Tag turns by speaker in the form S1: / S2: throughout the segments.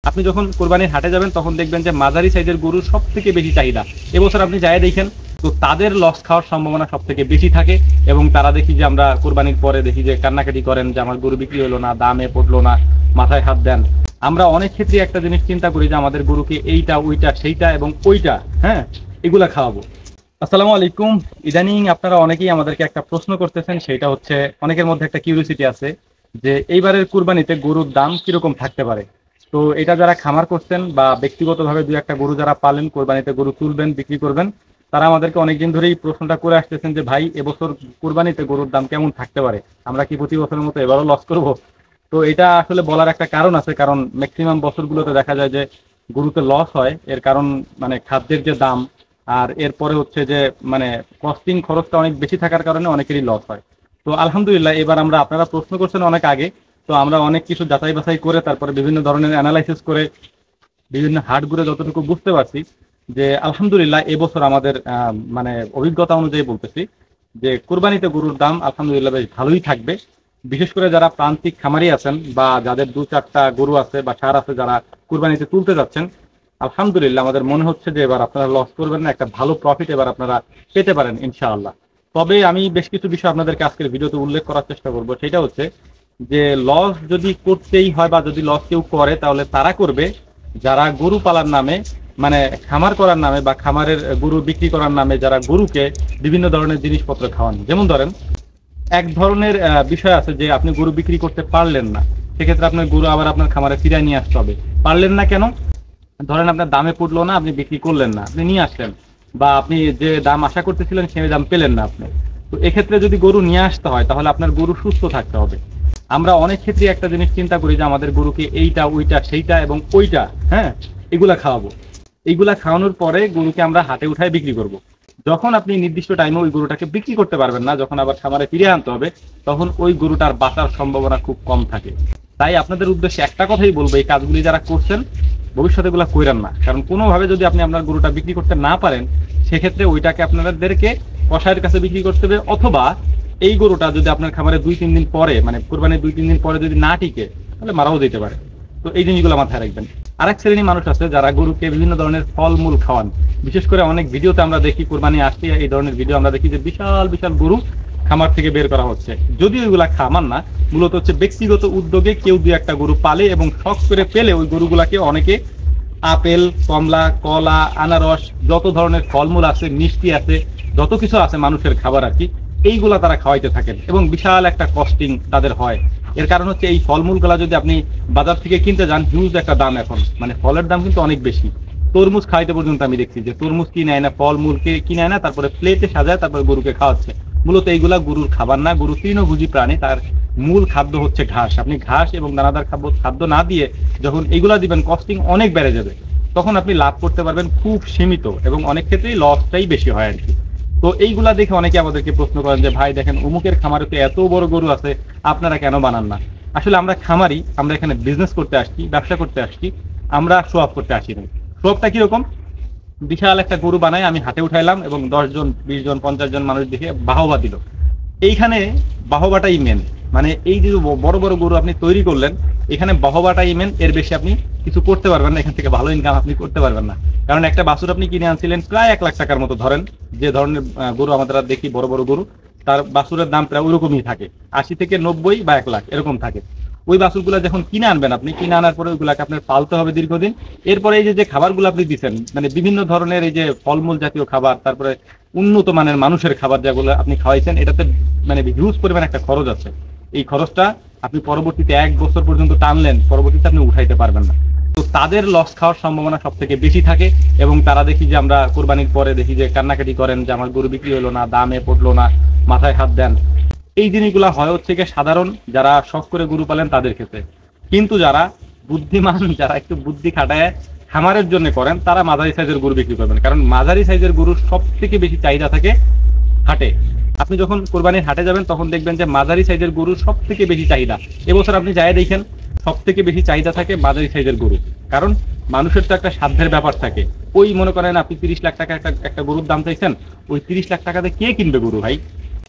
S1: আপনি যখন কোরবানির হাটে যাবেন তখন দেখবেন যে মাঝারি সাইজের গরুর সব থেকে বেশি চাহিদা। এবছর আপনি যায় দেখেন, তো তাদের লস খাওয়ার সম্ভাবনা সব থেকে বেশি থাকে। এবং তারা দেখি যে আমরা কোরবানির পরে দেখি যে কান্নাকাটি করেন যে আমার গরু বিক্রি হলো না, দামে পড়লো না, মাথায় হাত দেন। আমরা অনেক ক্ষেত্রে একটা জিনিস চিন্তা করি যে আমাদের গরুকে এইটা ওইটা সেইটা এবং ওইটা, হ্যাঁ, এগুলা খাওয়াবো। আসসালামু আলাইকুম। ইদানিং আপনারা অনেকেই আমাদেরকে একটা প্রশ্ন করতেছেন, সেটা হচ্ছে অনেকের মধ্যে একটা কিউরিওসিটি আছে যে এইবারের কুরবানিতে গরুর দাম কিরকম থাকতে পারে। তো এটা যারা খামার করছেন বা ব্যক্তিগতভাবে দুই একটা গরু যারা পালেন, কোরবানিতে গরু তুলবেন, বিক্রি করবেন, তারা আমাদেরকে অনেকদিন ধরেই প্রশ্নটা করে আসতেছেন যে ভাই, এবছর কুরবানিতে গরুর দাম কেমন থাকতে পারে, আমরা কি প্রতি বছরের মতো এবারও লস করব? তো এটা আসলে বলার একটা কারণ আছে, কারণ ম্যাক্সিমাম বছরগুলোতে দেখা যায় যে গরুতে লস হয়। এর কারণ মানে খাদ্যের যে দাম, আর এরপরে হচ্ছে যে মানে কস্টিং খরচটা অনেক বেশি থাকার কারণে অনেকেরই লস হয়। তো আলহামদুলিল্লাহ এবার আমরা, আপনারা প্রশ্ন করছেন অনেক আগে, তো আমরা অনেক কিছু যাচাই বাছাই করে তারপরে বিভিন্ন ধরনের অ্যানালাইসিস করে বিভিন্ন হাট ঘুরে যতটুকু বুঝতে পারছি যে আলহামদুলিল্লাহ এবছর আমাদের মানে অভিজ্ঞতা অনুযায়ী বলতেছি যে কুরবানিতে গরুর দাম আলহামদুলিল্লাহ বেশ ভালোই থাকবে। বিশেষ করে যারা প্রান্তিক খামারি আছেন বা যাদের দু চারটা গরু আছে বা সার আছে, যারা কুরবানিতে তুলতে যাচ্ছেন, আলহামদুলিল্লাহ আমাদের মনে হচ্ছে যে এবার আপনারা লস করবেন না, একটা ভালো প্রফিট এবার আপনারা পেতে পারেন ইনশাআল্লাহ। তবে আমি বেশ কিছু বিষয় আপনাদেরকে আজকের ভিডিওতে উল্লেখ করার চেষ্টা করব। সেটা হচ্ছে যে লস যদি করতেই হয় বা যদি লস কেউ করে, তাহলে তারা করবে যারা গরু পালার নামে, মানে খামার করার নামে বা খামারের গরু বিক্রি করার নামে যারা গরুকে বিভিন্ন ধরনের জিনিসপত্র খাওয়ান। যেমন ধরেন, এক ধরনের বিষয় আছে যে আপনি গরু বিক্রি করতে পারলেন না, সেক্ষেত্রে আপনার গরু আবার আপনার খামারে ফিরিয়ে নিয়ে আসতে হবে। পারলেন না কেন? ধরেন আপনার দামে পড়লো না, আপনি বিক্রি করলেন না, আপনি নিয়ে আসলেন, বা আপনি যে দাম আশা করতেছিলেন সেই দাম পেলেন না আপনি। তো এক্ষেত্রে যদি গরু নিয়ে আসতে হয়, তাহলে আপনার গরু সুস্থ থাকতে হবে। আমরা অনেক ক্ষেত্রে একটা জিনিস চিন্তা করি যে আমাদের গরুকে এইটা ওইটা সেইটা এবং ওইটা, হ্যাঁ, এগুলা খাওয়াবো। এইগুলা খাওয়ানোর পরে গরুকে আমরা হাটে উঠায় বিক্রি করব। যখন আপনি নির্দিষ্ট টাইমে ওই গরুটাকে বিক্রি করতে পারবেন না, যখন আবার খামারে ফিরে আনতে হবে, তখন ওই গরুটার বাঁচার সম্ভাবনা খুব কম থাকে। তাই আপনাদের উদ্দেশ্যে একটা কথাই বলবো, এই কাজগুলি যারা করছেন ভবিষ্যতে এগুলা কইরান না। কারণ কোনোভাবে যদি আপনি আপনার গরুটা বিক্রি করতে না পারেন, সেক্ষেত্রে ওইটাকে আপনাদেরকে কসাইয়ের কাছে বিক্রি করতে হবে, অথবা এই গরুটা যদি আপনার খামারে 2-3 দিন পরে, মানে কোরবানির 2-3 দিন পরে যদি না টিকে, তাহলে মারাও যেতে পারে। তো এই জিনিসগুলো মাথায় রাখবেন। আরেক শ্রেণী মানুষ আছে যারা গরুকে বিভিন্ন ধরনের ফলমূল খাওয়ান। বিশেষ করে অনেক ভিডিওতে আমরা দেখি, কোরবানি আসতে এই ধরনের ভিডিও আমরা দেখি যে বিশাল বিশাল গরু খামার থেকে বের করা হচ্ছে। যদিও এগুলা খামার না, মূলত হচ্ছে ব্যক্তিগত উদ্যোগে কেউ দুই একটা গরু পালে এবং শখ করে পেলে ওই গরুগুলাকে অনেকে আপেল, কমলা, কলা, আনারস, যত ধরনের ফলমূল আছে, মিষ্টি আছে, যত কিছু আছে মানুষের খাবার আর কি, এইগুলা তারা খাওয়াইতে থাকেন এবং বিশাল একটা কস্টিং তাদের হয়। এর কারণ হচ্ছে এই ফলমূলগুলা যদি আপনি বাজার থেকে কিনতে যান, হিউজ একটা দাম। এখন মানে ফলের দাম কিন্তু অনেক বেশি। তরমুজ খাইতে পর্যন্ত আমি দেখছি যে তরমুজ কিনে আয় না, ফলমূলকে কিনে আয় না, তারপরে প্লেটে সাজায় তারপরে গরুকে খাওয়াচ্ছে। মূলত এইগুলা গরুর খাবার না, গরু তৃণভোজী প্রাণী, তার মূল খাদ্য হচ্ছে ঘাস। আপনি ঘাস এবং দানাদার খাদ্য না দিয়ে যখন এইগুলা দিবেন, কস্টিং অনেক বেড়ে যাবে। তখন আপনি লাভ করতে পারবেন খুব সীমিত এবং অনেক ক্ষেত্রেই লসটাই বেশি হয় আর কি। তো এইগুলা দেখে অনেকে আমাদেরকে প্রশ্ন করেন যে ভাই দেখেন, অমুকের খামারে তো এত বড় গরু আছে, আপনারা কেন বানান না? আসলে আমরা খামারি, আমরা এখানে বিজনেস করতে আসছি, ব্যবসা করতে আসছি, আমরা শো অফ করতে আসি না। শো অফটা কিরকম? বিশাল একটা গরু বানায় আমি হাতে উঠাইলাম এবং 10 জন, 20 জন, 50 জন মানুষ দেখে বাহবা দিল। এইখানে বাহবাটাই মেন। মানে এই যে বড় বড় গরু আপনি তৈরি করলেন, এখানে বাহবাটাই মেন। এর বেশি আপনি কিছু করতে পারবেন না, এখান থেকে ভালো ইনকাম আপনি করতে পারবেন না। কারণ একটা বাছুর আপনি কিনে আনছিলেন প্রায় 1 লাখ টাকার মতো, ধরেন যে ধরনের গরু আমাদের দেখি বড় বড় গরু, তার বাছুরের দাম প্রায় ওইরকমই থাকে, 80 থেকে 90 বা 1 লাখ এরকম থাকে। ওই বাছুরগুলো যখন কিনে আনবেন, আপনি কিনে আনার পরে ওইগুলাকে আপনার পালতে হবে দীর্ঘদিন। এরপরে এই যে খাবারগুলো আপনি দিচ্ছেন, মানে বিভিন্ন ধরনের এই যে ফলমূল জাতীয় খাবার, তারপরে উন্নত মানের মানুষের খাবার যেগুলো আপনি খাওয়াইছেন, এটাতে মানে হিউজ পরিমাণ একটা খরচ আছে। এই খরচটা আপনি পরবর্তীতে 1 বছর পর্যন্ত টানলেন, পরবর্তীতে আপনি উঠাইতে পারবেন না। তো তাদের লস খাওয়ার সম্ভাবনা সব থেকে বেশি থাকে। এবং তারা দেখি যে আমরা কোরবানির পরে দেখি যে কান্নাকাটি করেন যে আমার গরু বিক্রি হলো না, দামে পড়লো না, মাথায় হাত দেন। এই জিনিসগুলো হয় হচ্ছে গিয়ে সাধারণ যারা শখ করে গরু পালেন তাদের ক্ষেত্রে। কিন্তু যারা বুদ্ধিমান, যারা একটু বুদ্ধি খাটায় খামারের জন্য করেন, তারা মাঝারি সাইজের গরু বিক্রি করবেন। কারণ মাঝারি সাইজের গরুর সব থেকে বেশি চাহিদা থাকে হাটে। আপনি যখন কোরবানির হাটে যাবেন তখন দেখবেন যে মাঝারি সাইজের গরুর সব থেকে বেশি চাহিদা। এবছর আপনি যায় দেখেন, সব থেকে বেশি চাহিদা থাকে মাঝারি সাইজের গরু। কারণ মানুষের তো একটা সাধ্যের ব্যাপার থাকে। ওই মনে করেন আপনি 30 লাখ টাকা একটা গরুর দাম চাইছেন, ওই 30 লাখ টাকাতে কে কিনবে গরু ভাই?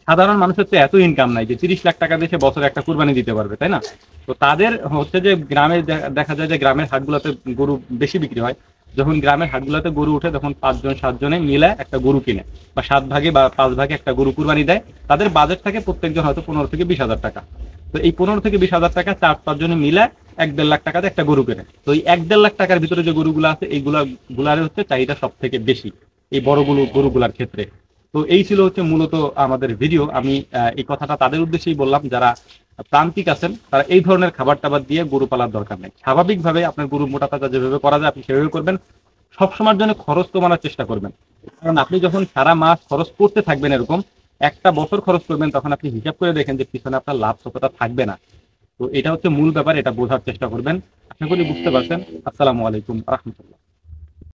S1: সাধারণ মানুষের তো এত ইনকাম নাই যে 30 লাখ টাকা দিয়ে সে বছরে একটা কুরবানি দিতে পারবে, তাই না? তো তাদের হচ্ছে যে গ্রামে দেখা যায় যে গ্রামের হাটগুলোতে গরু বেশি বিক্রি হয়। যখন গ্রামের হাটগুলোতে গরু উঠে তখন 5 জন 7 জনে মিলে একটা গরু কিনে, বা 7 ভাগে বা 5 ভাগে একটা গরু কুরবানি দেয়। তাদের বাজেট থাকে প্রত্যেকজন হয়তো 15 থেকে 20 হাজার টাকা। তো এই 15 থেকে 20 হাজার টাকা 4-5 জনে মিলে 1-1.5 লাখ টাকাতে একটা গরু কেনে। তো এই 1-1.5 লাখ টাকার ভিতরে যে গরুগুলো আছে গুলার হচ্ছে চাহিদা সব থেকে বেশি এই বড় গরুগুলার ক্ষেত্রে। তো এই ছিল হচ্ছে মূলত আমাদের ভিডিও। আমি এই কথাটা তাদের উদ্দেশ্যেই বললাম যারা প্রান্তিক আছেন, তারা এই ধরনের খাবার টাবার দিয়ে গরু পালার দরকার নেই। স্বাভাবিকভাবে আপনার গরু মোটা তাজা যেভাবে করা যায় আপনি সেভাবে করবেন। সবসময়ের জন্য খরচ কমানোর চেষ্টা করবেন, কারণ আপনি যখন সারা মাস খরচ করতে থাকবেন এরকম একটা বছর খরচ করবেন, তখন আপনি হিসাব করে দেখেন যে পিছনে আপনার লাভ ততটা থাকবে না। তো এটা হচ্ছে মূল ব্যাপার, এটা বোঝার চেষ্টা করবেন। আশা করি বুঝতে পারছেন। আসসালামু আলাইকুম রহমতুল্লাহ।